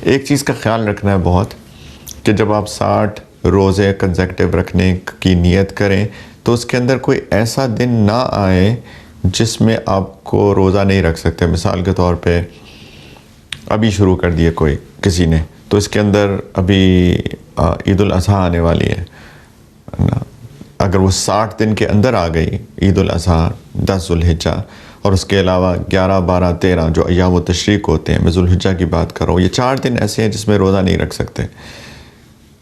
ایک چیز کا خیال رکھنا ہے بہت کہ جب آپ 60 روزے کنزیکٹیو رکھنے کی نیت کریں تو اس کے اندر کوئی ایسا دن نہ آئے جس میں آپ کو روزہ نہیں رکھ سکتے. مثال کے طور پہ ابھی شروع کر دیے کسی نے، تو اس کے اندر ابھی عید الاضحیٰ آنے والی ہے نا. اگر وہ 60 دن کے اندر آ گئی عید الاضحیٰ 10 ذوالحجہ، اور اس کے علاوہ 11 12 13 جو ایام التشریق ہوتے ہیں، میں ذوالحجہ کی بات کر رہا ہوں، یہ 4 دن ایسے ہیں جس میں روزہ نہیں رکھ سکتے.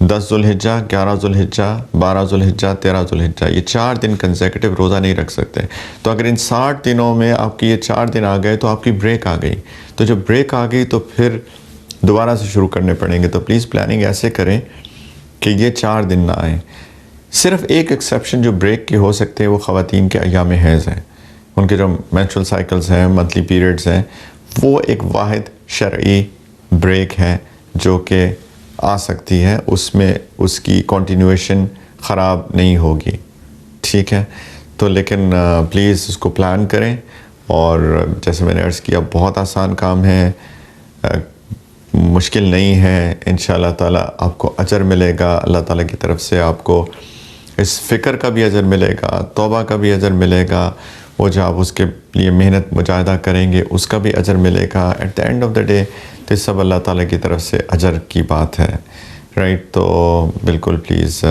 10 ذوالحجہ، 11 ذوالحجہ، 12 ذوالحجہ، 13 ذوالحجہ، یہ 4 دن کنزیکٹیو روزہ نہیں رکھ سکتے. تو اگر ان 60 دنوں میں آپ کی یہ 4 دن آ گئے تو آپ کی بریک آ گئی. تو جب بریک آ گئی تو پھر دوبارہ سے شروع کرنے پڑیں گے. تو پلیز پلاننگ ایسے کریں کہ یہ 4 دن نہ آئیں. صرف ایک ایکسیپشن جو بریک کے ہو سکتے ہیں وہ خواتین کے ایام حیض ہیں. ان کے جو مینسٹرل سائیکلز ہیں، منتھلی پیریڈز ہیں، وہ ایک واحد شرعی بریک ہے جو کہ آ سکتی ہے. اس میں اس کی کنٹینیویشن خراب نہیں ہوگی، ٹھیک ہے. تو لیکن پلیز اس کو پلان کریں. اور جیسے میں نے عرض کیا، بہت آسان کام ہے، مشکل نہیں ہے. انشاءاللہ تعالیٰ آپ کو اجر ملے گا. اللہ تعالیٰ کی طرف سے آپ کو اس فکر کا بھی اجر ملے گا، توبہ کا بھی اجر ملے گا. وہ جو آپ اس کے لیے محنت مجاہدہ کریں گے اس کا بھی اجر ملے گا. At the end of the day تو سب اللہ تعالیٰ کی طرف سے اجر کی بات ہے، رائٹ. تو بالکل پلیز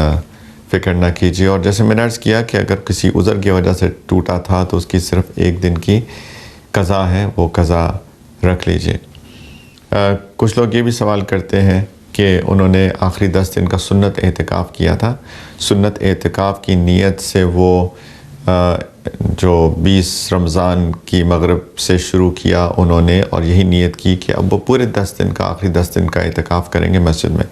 فکر نہ کیجیے. اور جیسے میں نے عرض کیا کہ اگر کسی عذر کی وجہ سے ٹوٹا تھا تو اس کی صرف 1 دن کی قضا ہے، وہ قضا رکھ لیجیے. کچھ لوگ یہ بھی سوال کرتے ہیں کہ انہوں نے آخری 10 دن کا سنت اعتکاف کیا تھا. سنت اعتکاف کی نیت سے وہ جو 20 رمضان کی مغرب سے شروع کیا انہوں نے، اور یہی نیت کی کہ اب وہ پورے 10 دن کا، آخری 10 دن کا اعتکاف کریں گے مسجد میں.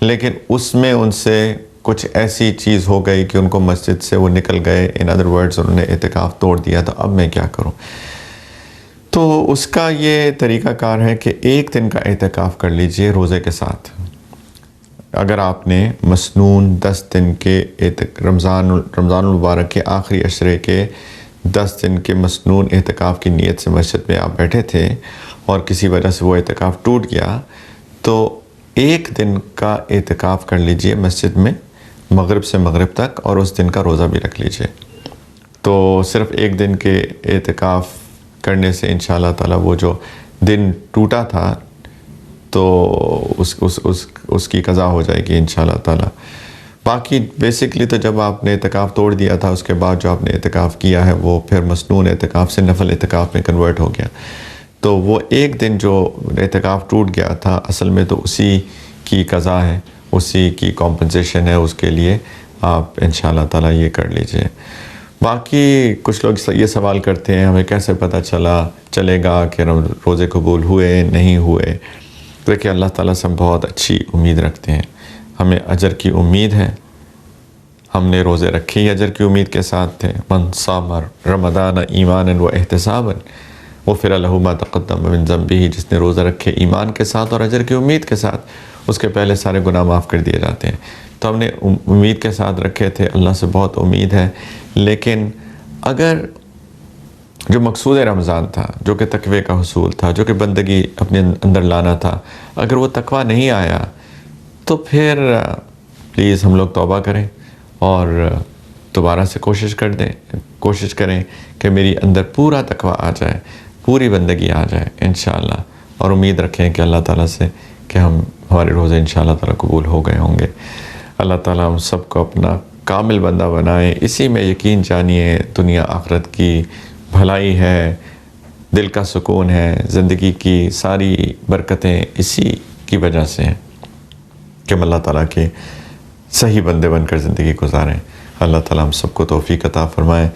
لیکن اس میں ان سے کچھ ایسی چیز ہو گئی کہ ان کو مسجد سے وہ نکل گئے. ان ادر ورڈز انہوں نے اعتکاف توڑ دیا. تو اب میں کیا کروں؟ تو اس کا یہ طریقہ کار ہے کہ 1 دن کا اعتکاف کر لیجئے روزے کے ساتھ. اگر آپ نے مسنون 10 دن کے رمضان المبارک کے آخری عشرے کے 10 دن کے مسنون اعتکاف کی نیت سے مسجد میں آپ بیٹھے تھے اور کسی وجہ سے وہ اعتکاف ٹوٹ گیا، تو 1 دن کا اعتکاف کر لیجئے مسجد میں مغرب سے مغرب تک، اور اس دن کا روزہ بھی رکھ لیجئے. تو صرف 1 دن کے اعتکاف کرنے سے انشاءاللہ تعالیٰ وہ جو دن ٹوٹا تھا تو اس کی قضا ہو جائے گی انشاءاللہ تعالیٰ. باقی بیسکلی تو جب آپ نے اعتکاف توڑ دیا تھا اس کے بعد جو آپ نے اعتکاف کیا ہے وہ پھر مسنون اعتکاف سے نفل اعتکاف میں کنورٹ ہو گیا. تو وہ 1 دن جو اعتکاف ٹوٹ گیا تھا اصل میں تو اسی کی قضا ہے، اسی کی کمپنسیشن ہے. اس کے لیے آپ انشاءاللہ تعالیٰ یہ کر لیجئے. باقی کچھ لوگ یہ سوال کرتے ہیں ہمیں کیسے پتہ چلے گا کہ روزے قبول ہوئے نہیں ہوئے. دیکھیں اللہ تعالیٰ سے ہم بہت اچھی امید رکھتے ہیں، ہمیں اجر کی امید ہے. ہم نے روزے رکھے ہی اجر کی امید کے ساتھ تھے. من صام رمضان ایمانا و احتسابا غفر له ما تقدم من ذنبه. جس نے روزہ رکھے ایمان کے ساتھ اور اجر کی امید کے ساتھ، اس کے پہلے سارے گناہ معاف کر دیے جاتے ہیں. تو ہم نے امید کے ساتھ رکھے تھے، اللہ سے بہت امید ہے. لیکن اگر جو مقصود رمضان تھا، جو کہ تقوی کا حصول تھا، جو کہ بندگی اپنے اندر لانا تھا، اگر وہ تقوی نہیں آیا تو پھر پلیز ہم لوگ توبہ کریں اور دوبارہ سے کوشش کریں کہ میری اندر پورا تقوی آ جائے، پوری بندگی آ جائے انشاءاللہ. اور امید رکھیں کہ اللہ تعالیٰ سے کہ ہمارے روزے انشاءاللہ تعالیٰ قبول ہو گئے ہوں گے. اللہ تعالیٰ ہم سب کو اپنا کامل بندہ بنائے. اسی میں یقین جانیے دنیا آخرت کی بھلائی ہے، دل کا سکون ہے، زندگی کی ساری برکتیں اسی کی وجہ سے ہیں کہ ہم اللہ تعالیٰ کے صحیح بندے بن کر زندگی گزاریں. اللہ تعالیٰ ہم سب کو توفیق عطا فرمائے.